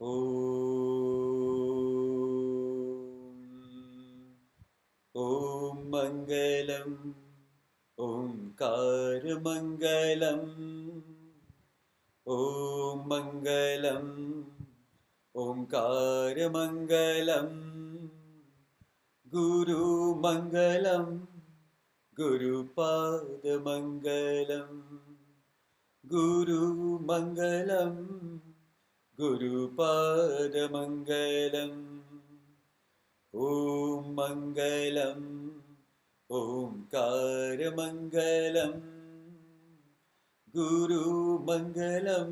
ॐ मङ्गलम् ओङ्कारमङ्गलम् ॐ मङ्गलम् ओङ्कारमङ्गलम् गुरुमङ्गलं गुरुपादमङ्गलम् गुरुमङ्गलं गुरुपादमङ्गलम् ॐ मङ्गलम् ओङ्कारमङ्गलम् गुरुमङ्गलं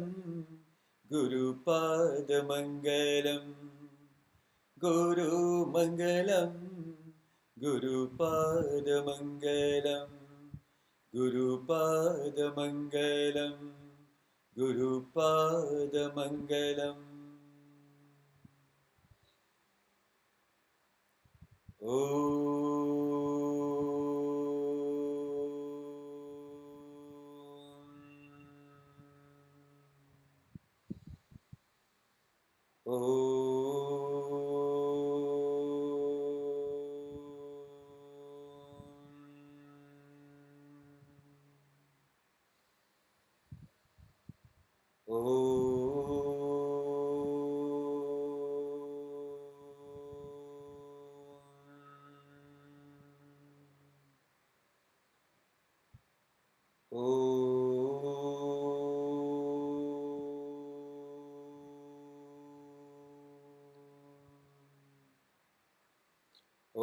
गुरुपादमङ्गलम् गुरुमङ्गलं गुरुपादमङ्गलम् गुरुपादमङ्गलं गुरुपादमङ्गलम्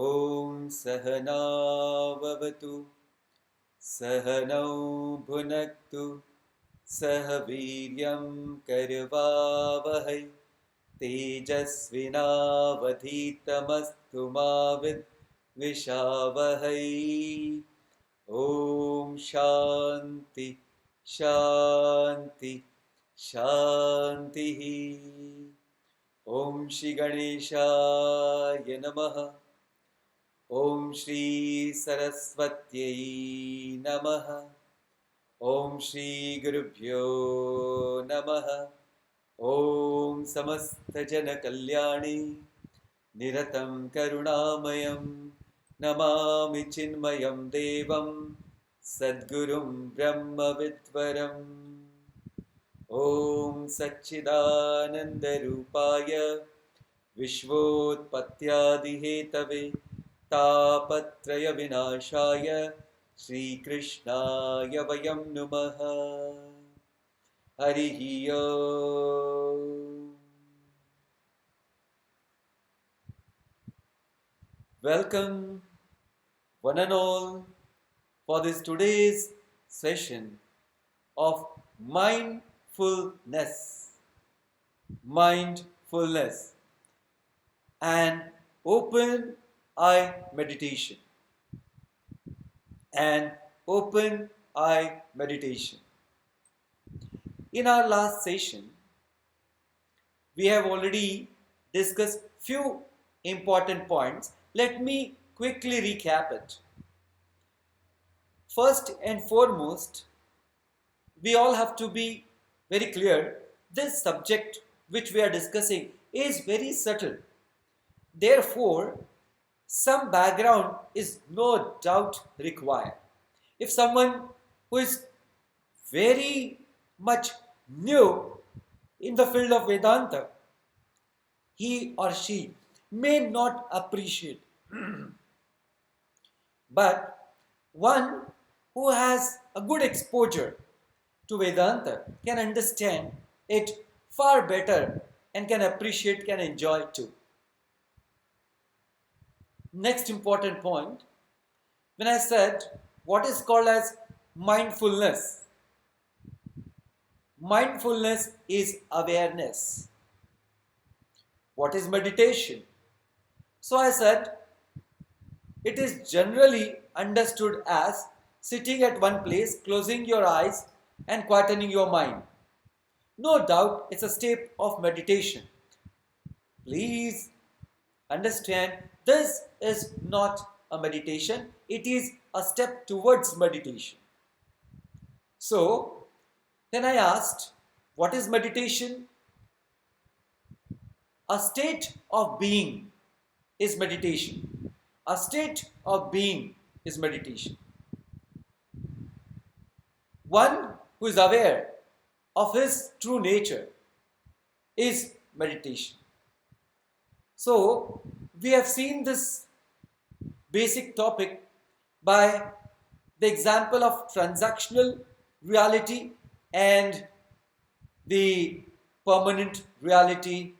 ॐ सहनाववतु सहनौ भुनक्तु सह वीर्यं करवावहै तेजस्विनावधीतमस्तु मा विद्विषावहै ॐ शान्ति शान्ति शान्तिः ॐ श्री गणेशाय नमः ॐ श्री सरस्वत्यै नमः ॐ श्री गुरुभ्यो नमः ॐ समस्तजनकल्याणे निरतं करुणामयं नमामि चिन्मयं देवं सद्गुरुं ब्रह्मविद्वरम् ॐ सच्चिदानन्दरूपाय विश्वोत्पत्त्यादिहेतवे तापत्रयविनाशाय श्रीकृष्णाय वयं नुमः हरिः ओम्। Welcome one and all for this today's session of mindfulness and open eye meditation In our last session, we have already discussed few important points. Let me quickly recap it. First and foremost, we all have to be very clear, this subject which we are discussing is very subtle. Therefore, some background is no doubt required. If someone who is very much new in the field of Vedanta, he or she may not appreciate. But one who has a good exposure to Vedanta can understand it far better and can appreciate, can enjoy it too. Next important point, when I said what is called as mindfulness. Mindfulness is awareness. What is meditation? So I said it is generally understood as sitting at one place, closing your eyes and quietening your mind. No doubt it's a step of meditation. Please understand, this is not a meditation, it is a step towards meditation. So, then I asked, what is meditation? A state of being is meditation. A state of being is meditation. One who is aware of his true nature is meditation. So, we have seen this basic topic by the example of transactional reality and the permanent reality.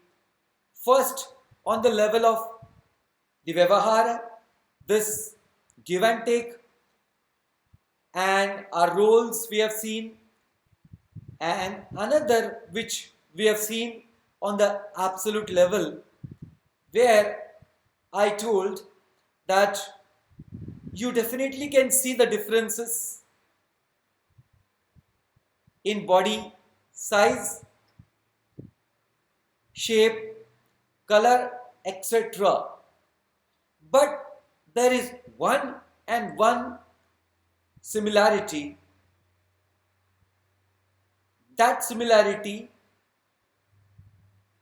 First, on the level of the Vyavahara, this give and take, and our roles we have seen, and another which we have seen on the absolute level, where I told that you definitely can see the differences in body size, shape, color, etc. But there is one similarity. That similarity,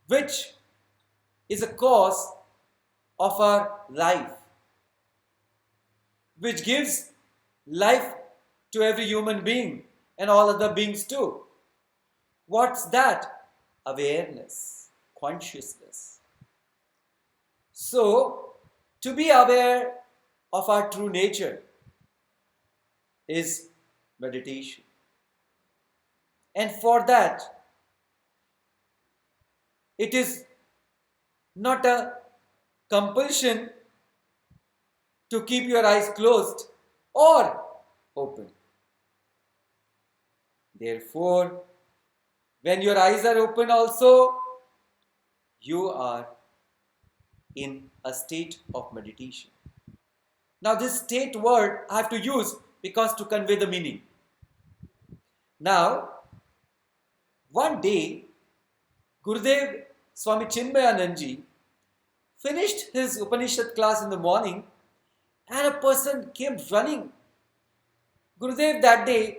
which is a cause of our life, which gives life to every human being and all other beings too. What's that? Awareness, consciousness. So, to be aware of our true nature is meditation. And for that, it is not a compulsion to keep your eyes closed or open. Therefore, when your eyes are open also, you are in a state of meditation. Now, this state word I have to use because to convey the meaning. Now, one day, Gurudev Swami Chinmayananji finished his Upanishad class in the morning and a person came running. Gurudev that day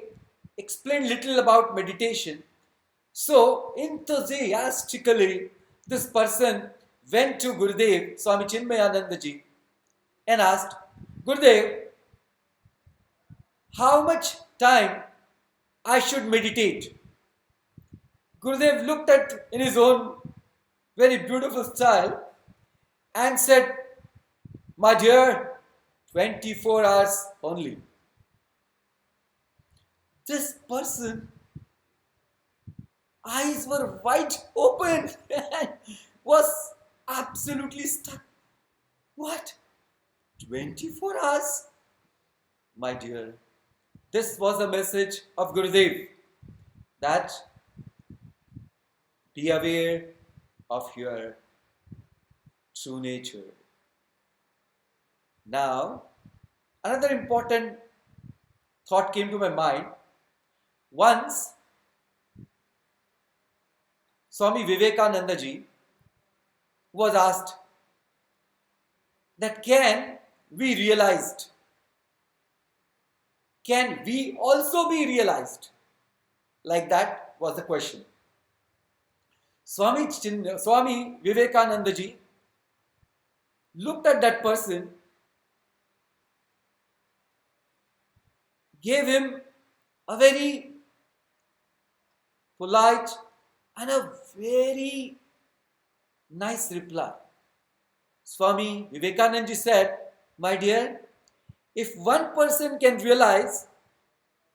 explained little about meditation. So, enthusiastically, this person went to Gurudev Swami Chinmayanandaji and asked, Gurudev, how much time I should meditate? Gurudev looked at in his own very beautiful style and said, my dear, 24 hours only. This person eyes were wide open and was absolutely stuck. What? 24 hours? My dear, this was the message of Gurudev, that be aware of your true nature. Now, another important thought came to my mind. Once, Swami Vivekanandaji was asked that can we also be realized? Like that was the question. Swami Vivekanandaji looked at that person, gave him a very polite and a very nice reply. Swami Vivekanandaji said, my dear, if one person can realize,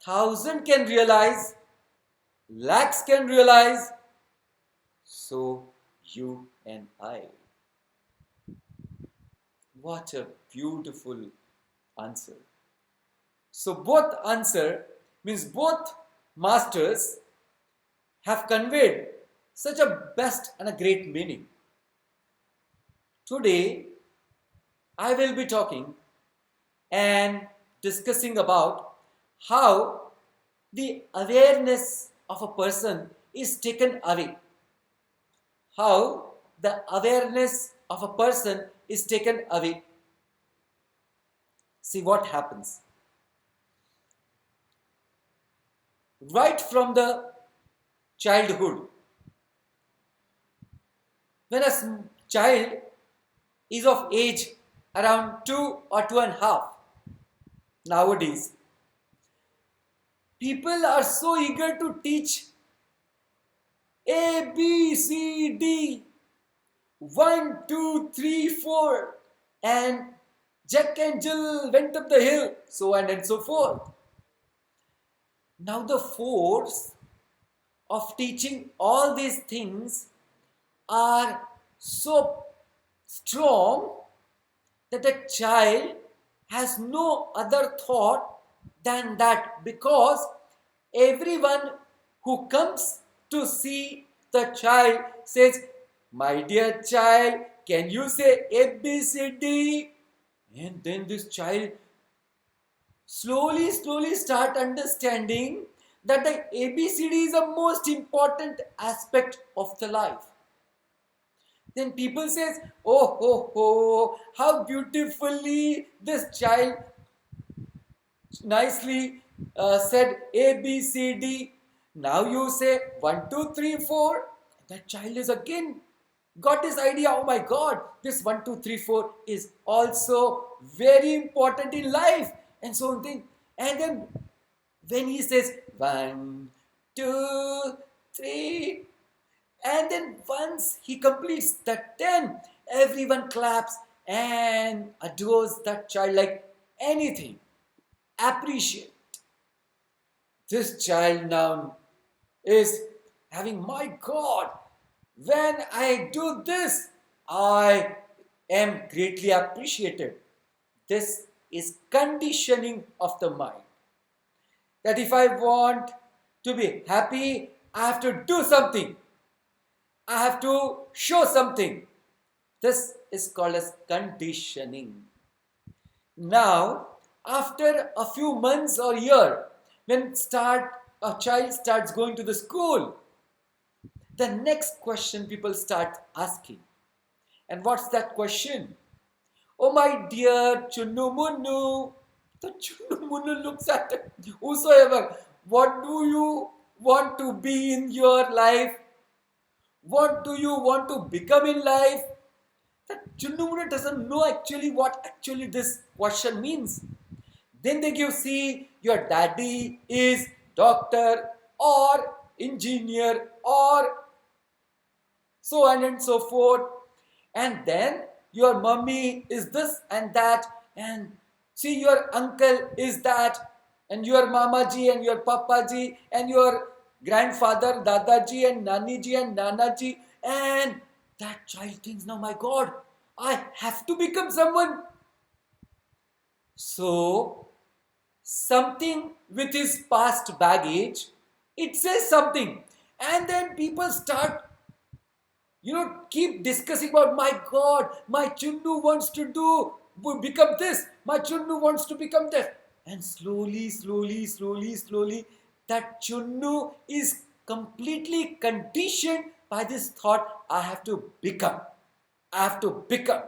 1,000 can realize, lakhs can realize, so you and I. What a beautiful answer. So both answer means both masters have conveyed such a best and a great meaning. Today, I will be talking and discussing about how the awareness of a person is taken away. How the awareness of a person is taken away. See what happens. Right from the childhood, when a child is of age around 2 or 2.5, nowadays, people are so eager to teach A, B, C, D, 1, 2, 3, 4, and Jack and Jill went up the hill, so on and so forth. Now, the force of teaching all these things are so strong that a child has no other thought than that, because everyone who comes to see the child says, "My dear child, can you say ABCD?" And then this child slowly start understanding that the ABCD is the most important aspect of the life. Then people says, "Oh, how beautifully this child nicely said ABCD. Now you say 1, 2, 3, 4." That child is again got this idea, "Oh my God, this 1, 2, 3, 4 is also very important in life." And so on thing. And then when he says 1, 2, 3, and then once he completes the 10, everyone claps and adores that child like anything. Appreciate. This child now is having, "My God, when I do this, I am greatly appreciated." This is conditioning of the mind. That if I want to be happy, I have to do something. I have to show something. This is called as conditioning. Now, after a few months or year, when a child starts going to the school, the next question people start asking. And what's that question? "Oh my dear Chunnu Munnu." The Chunnu Munnu looks at whosoever. "What do you want to be in your life? What do you want to become in life?" The Chunnu Munnu doesn't know actually what actually this question means. Then they give, "See, your daddy is doctor or engineer or so on and so forth. And then your mummy is this and that. And see, your uncle is that. And your mamaji and your papaji and your grandfather, dadaji and naniji and nanaji." And that child thinks, "Now, my God, I have to become someone." So, something with his past baggage, it says something. And then people start, keep discussing about, "My God, my Chunnu wants to become this. My Chunnu wants to become that." And slowly, that Chunnu is completely conditioned by this thought, "I have to become. I have to become."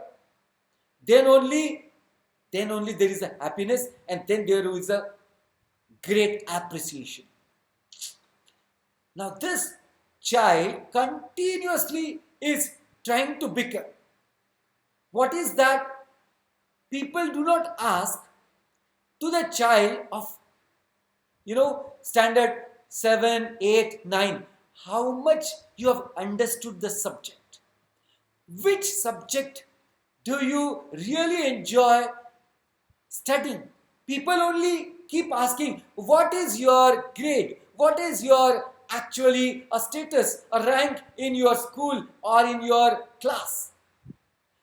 Then only, there is a happiness, and then there is a great appreciation. Now, this child continuously is trying to become. What is that? People do not ask to the child of, standard 7, 8, 9, how much you have understood the subject. Which subject do you really enjoy studying? People only keep asking, "What is your grade? What is your actually a status, a rank in your school or in your class?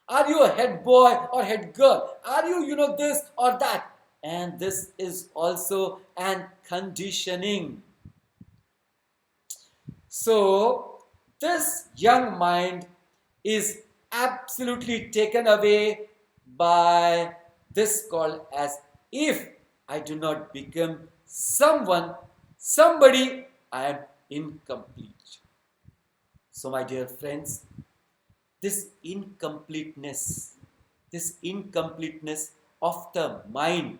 Are you a head boy or head girl? Are you, this or that?" And this is also an conditioning. So, this young mind is absolutely taken away by this called as, "If I do not become somebody, I am incomplete." So, my dear friends, this incompleteness, of the mind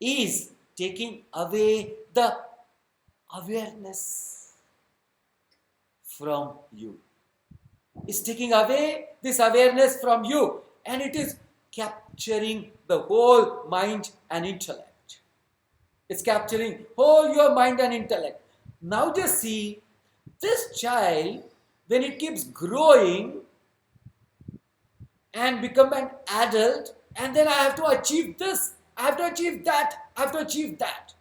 is taking away the awareness from you. is taking away this awareness from you, and it is capturing the whole mind and intellect. It's capturing whole your mind and intellect. Now just see this child, when it keeps growing and become an adult, and then I have to achieve this, I have to achieve that, I have to achieve that.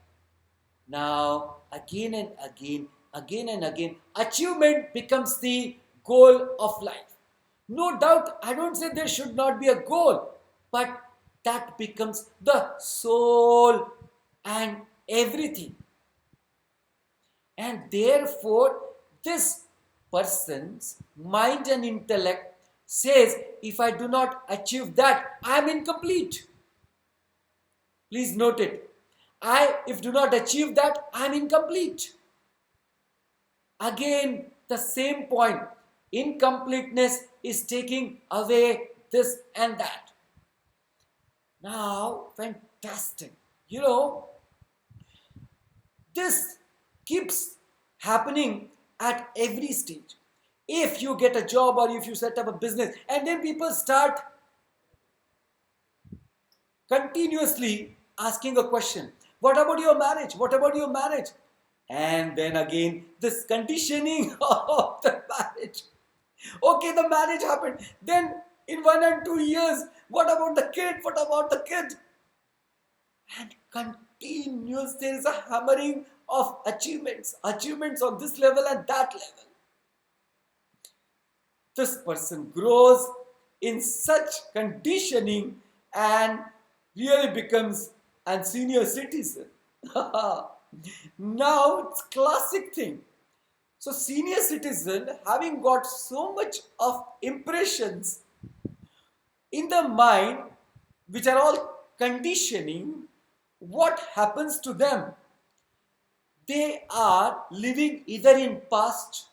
Now, again and again, achievement becomes the goal of life. No doubt, I don't say there should not be a goal, but that becomes the soul and everything. And therefore, this person's mind and intellect says, if I do not achieve that, I am incomplete. Please note it. If do not achieve that, I am incomplete. Again, the same point. Incompleteness is taking away this and that. Now, fantastic. This keeps happening at every stage. If you get a job or if you set up a business, and then people start continuously asking a question. What about your marriage? What about your marriage? And then again, this conditioning of the marriage. Okay, the marriage happened. Then in 1 and 2 years, what about the kid? What about the kid? And continuous, there is a hammering of achievements on this level and that level. This person grows in such conditioning and really becomes a senior citizen. Now it's classic thing. So senior citizen, having got so much of impressions in the mind, which are all conditioning, what happens to them? They are living either in past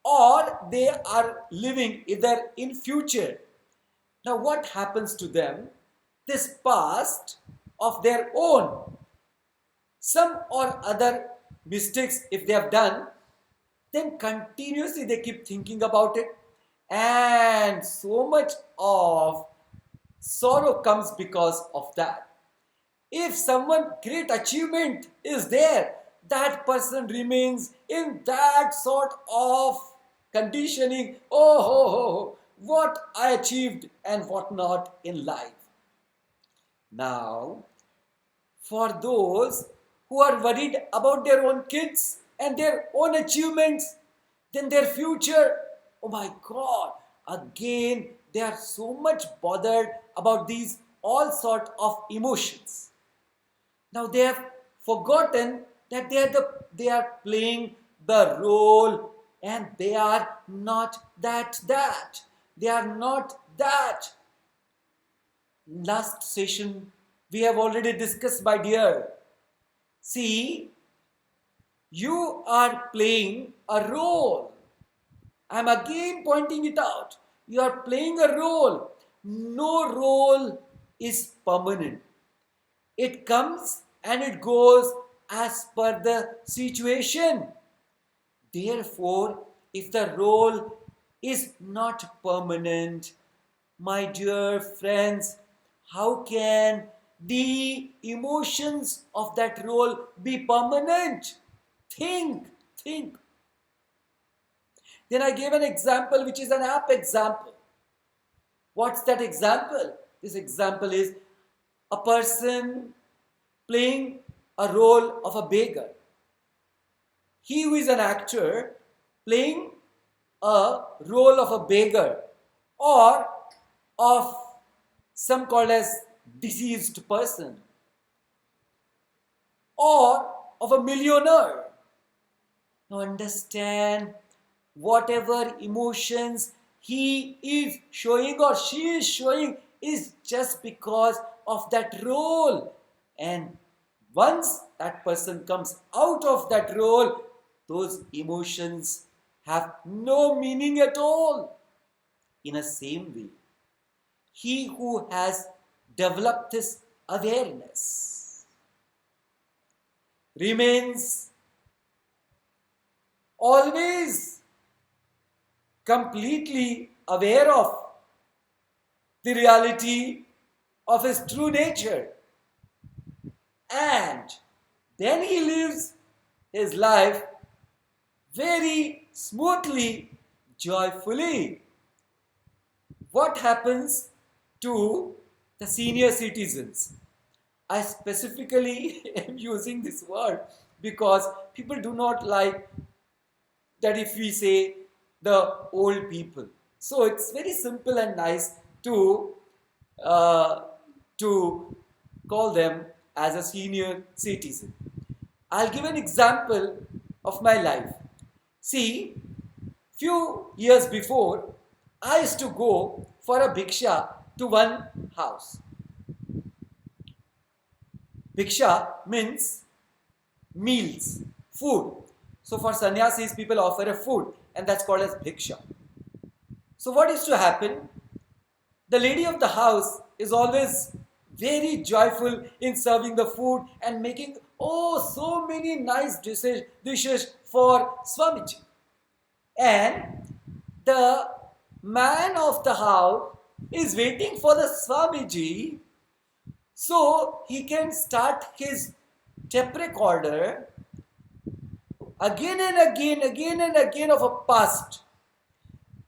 or they are living either in future. Now what happens to them? This past of their own, some or other mistakes if they have done, then continuously they keep thinking about it, and so much of sorrow comes because of that. If someone great achievement is there, that person remains in that sort of conditioning. Oh, what I achieved and what not in life. Now, for those who are worried about their own kids and their own achievements, then their future, oh my God, again they are so much bothered about these all sort of emotions. Now they have forgotten that they are playing the role, and they are not that. They are not that. Last session we have already discussed, my dear. See, you are playing a role. I am again pointing it out. You are playing a role. No role is permanent. It comes and it goes as per the situation. Therefore, if the role is not permanent, my dear friends, how can the emotions of that role be permanent? Think. Then I gave an example which is an app example. What's that example? This example is a person playing a role of a beggar. He who is an actor playing a role of a beggar or of some called as deceased person or of a millionaire. Now understand, whatever emotions he is showing or she is showing is just because of that role. And once that person comes out of that role, those emotions have no meaning at all. In the same way, he who has developed this awareness remains always completely aware of the reality of his true nature, and then he lives his life very smoothly, joyfully. What happens to the senior citizens? I specifically am using this word because people do not like that if we say the old people. So it's very simple and nice uh, to call them as a senior citizen. I'll give an example of my life. See, few years before, I used to go for a bhiksha to one house. Bhiksha means meals, food. So for sannyasis, people offer a food, and that's called as bhiksha. So what used to happen? The lady of the house is always very joyful in serving the food and making so many nice dishes for Swamiji. And the man of the house is waiting for the Swamiji so he can start his tape recorder again and again of a past.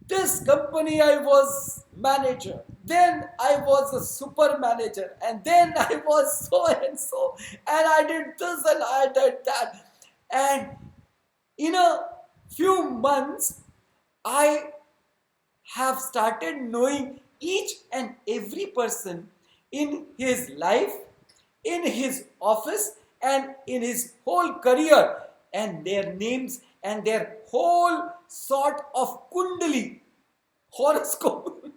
This company I was manager, then I was a super manager, and then I was so and so, and I did this and I did that. And in a few months, I have started knowing each and every person in his life, in his office, and in his whole career, and their names and their whole sort of kundali horoscope.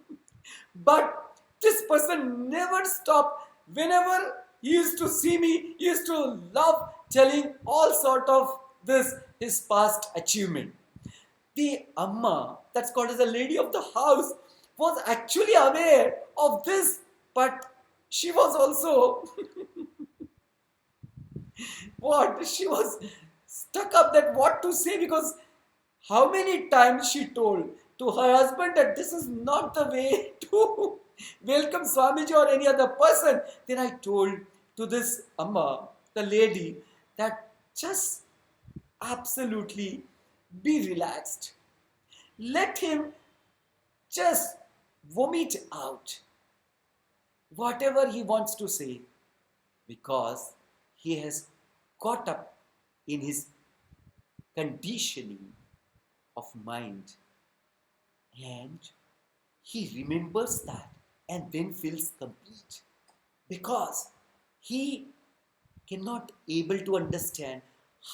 But this person never stopped. Whenever he used to see me, he used to love telling all sort of this his past achievement. The amma, that's called as the lady of the house, was actually aware of this, but she was also what? She was stuck up that what to say, because how many times she told to her husband that this is not the way to welcome Swamiji or any other person. Then I told to this Amma, the lady, that just absolutely be relaxed. Let him just vomit out whatever he wants to say, because he has caught up in his conditioning of mind, and he remembers that and then feels complete, because he cannot able to understand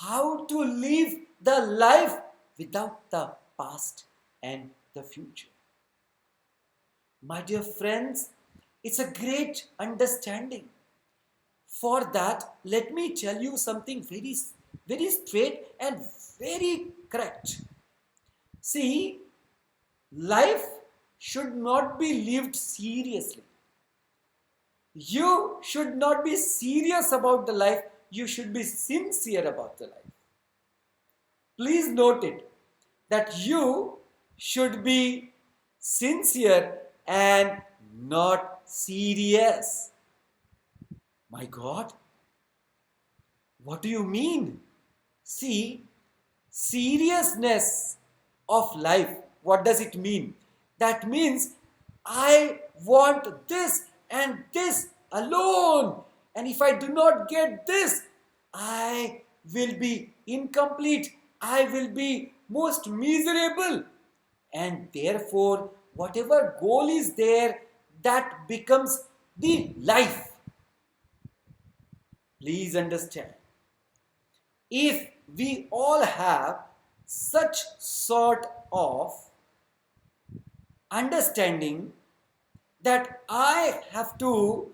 how to live the life without the past and the future. My dear friends, it's a great understanding. For that, let me tell you something very, very straight and very correct. See, life should not be lived seriously. You should not be serious about the life, you should be sincere about the life. Please note it that you should be sincere and not serious. My God, what do you mean? See, seriousness of life, what does it mean? That means I want this and this alone. And if I do not get this, I will be incomplete. I will be most miserable. And therefore, whatever goal is there, that becomes the life. Please understand. If we all have such sort of understanding that I have to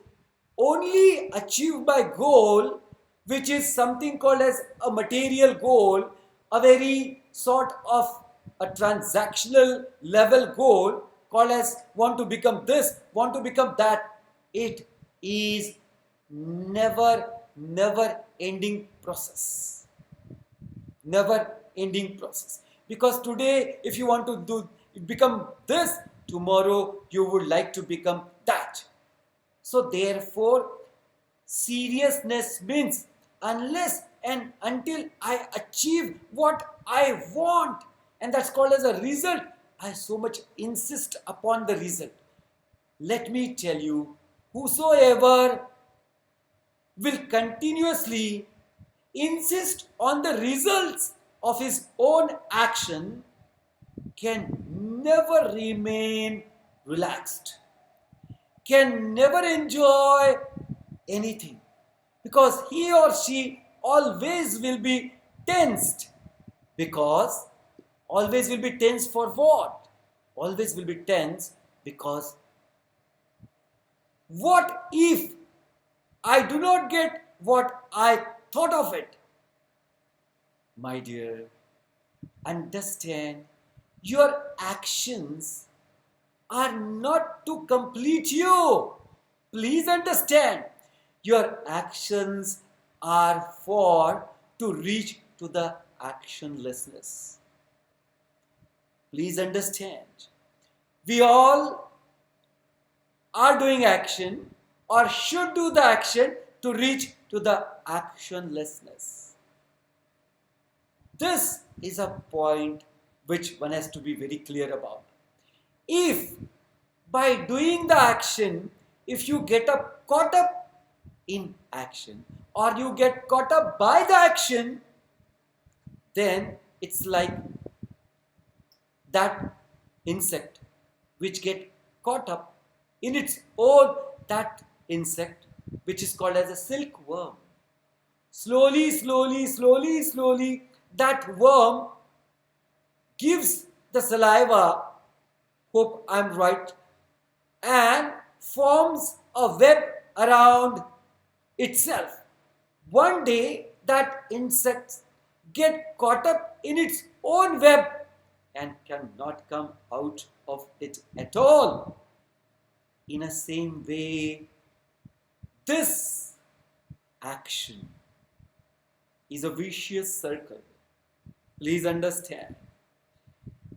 only achieve my goal, which is something called as a material goal, a very sort of a transactional level goal called as want to become this, want to become that, it is never ending process. Never ending process. Because today, become this, tomorrow you would like to become that. So therefore, seriousness means unless and until I achieve what I want, and that's called as a result, I so much insist upon the result. Let me tell you, whosoever will continuously insist on the results of his own action can never remain relaxed, can never enjoy anything, because he or she always will be tensed. Because always will be tense for what? Always will be tense because what if I do not get what I thought of it? My dear, understand, your actions are not to complete you. Please understand, your actions are for to reach to the actionlessness. Please understand, we all are doing action or should do the action to reach to the actionlessness. This is a point which one has to be very clear about. If by doing the action, if you get up caught up in action or you get caught up by the action, then it's like that insect which get caught up in its own, that insect which is called as a silkworm. Slowly, slowly, slowly, slowly, that worm gives the saliva, hope I'm right, and forms a web around itself. One day that insect get caught up in its own web and cannot come out of it at all. In the same way, this action is a vicious circle. Please understand.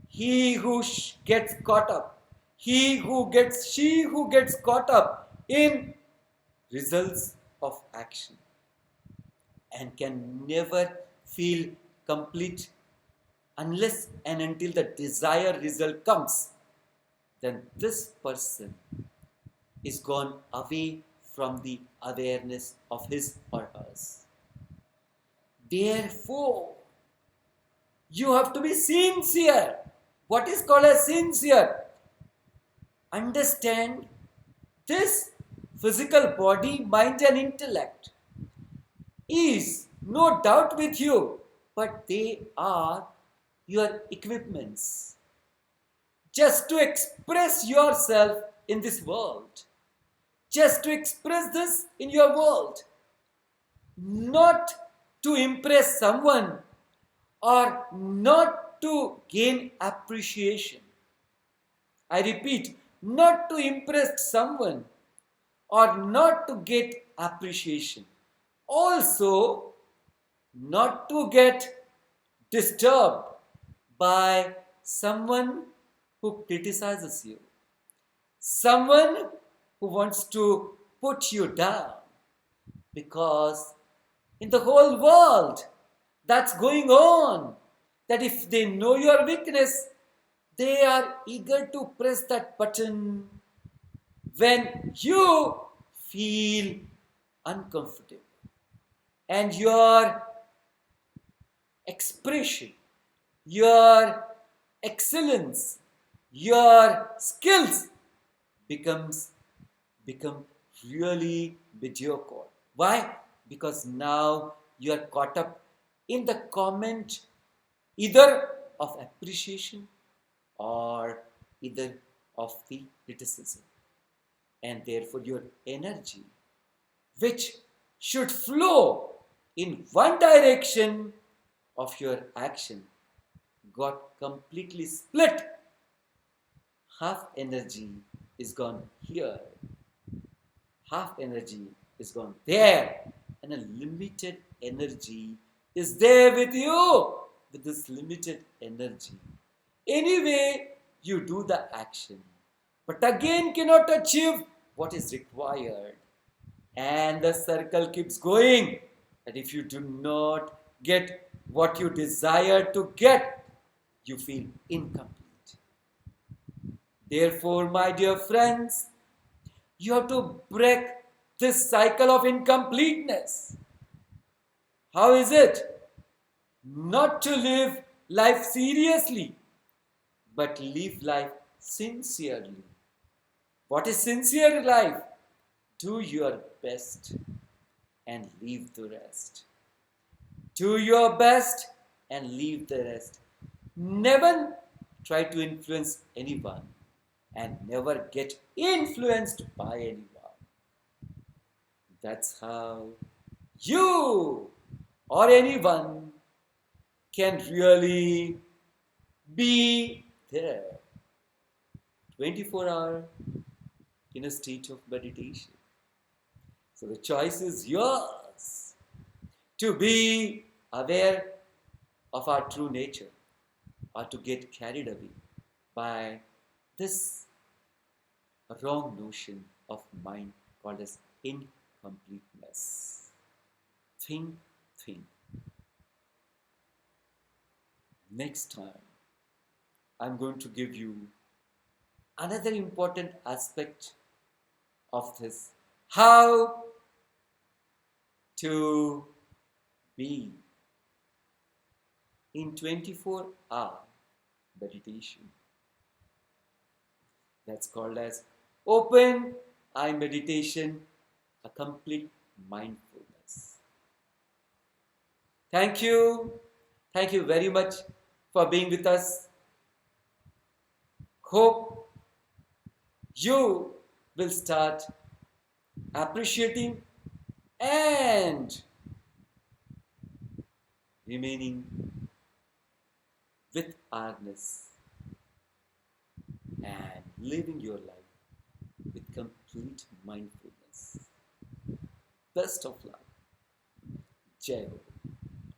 He who gets caught up, she who gets caught up in results of action and can never feel complete unless and until the desired result comes, then this person is gone away from the awareness of his or hers. Therefore, you have to be sincere. What is called as sincere? Understand, this physical body, mind and intellect is no doubt with you, but they are your equipments just to express yourself in this world, just to express this in your world, not to impress someone or not to gain appreciation. I repeat, not to impress someone or not to get appreciation. Also, not to get disturbed by someone who criticizes you, someone who wants to put you down, because in the whole world that's going on, that if they know your weakness, they are eager to press that button when you feel uncomfortable and your expression, your excellence, your skills become really mediocre. Why? Because now you are caught up in the comment either of appreciation or either of the criticism. And therefore your energy, which should flow in one direction of your action, got completely split. Half energy is gone here, half energy is gone there, and a limited energy is there with you. With this limited energy, anyway, you do the action, but again cannot achieve what is required. And the circle keeps going. And if you do not get what you desire to get, you feel incomplete. Therefore, my dear friends, you have to break this cycle of incompleteness. How is it? Not to live life seriously, but live life sincerely. What is sincere life? Do your best and leave the rest. Do your best and leave the rest. Never try to influence anyone and never get influenced by anyone. That's how you or anyone can really be there 24 hours in a state of meditation. So the choice is yours to be aware of our true nature or to get carried away by this wrong notion of mind called as incompleteness. Think, think. Next time, I'm going to give you another important aspect of this, how to be in 24-hour meditation. That's called as open eye meditation, a complete mindfulness. Thank you. Thank you very much for being with us. Hope you will start appreciating and remaining with awareness and living your life with complete mindfulness. Best of luck. Jai Ho.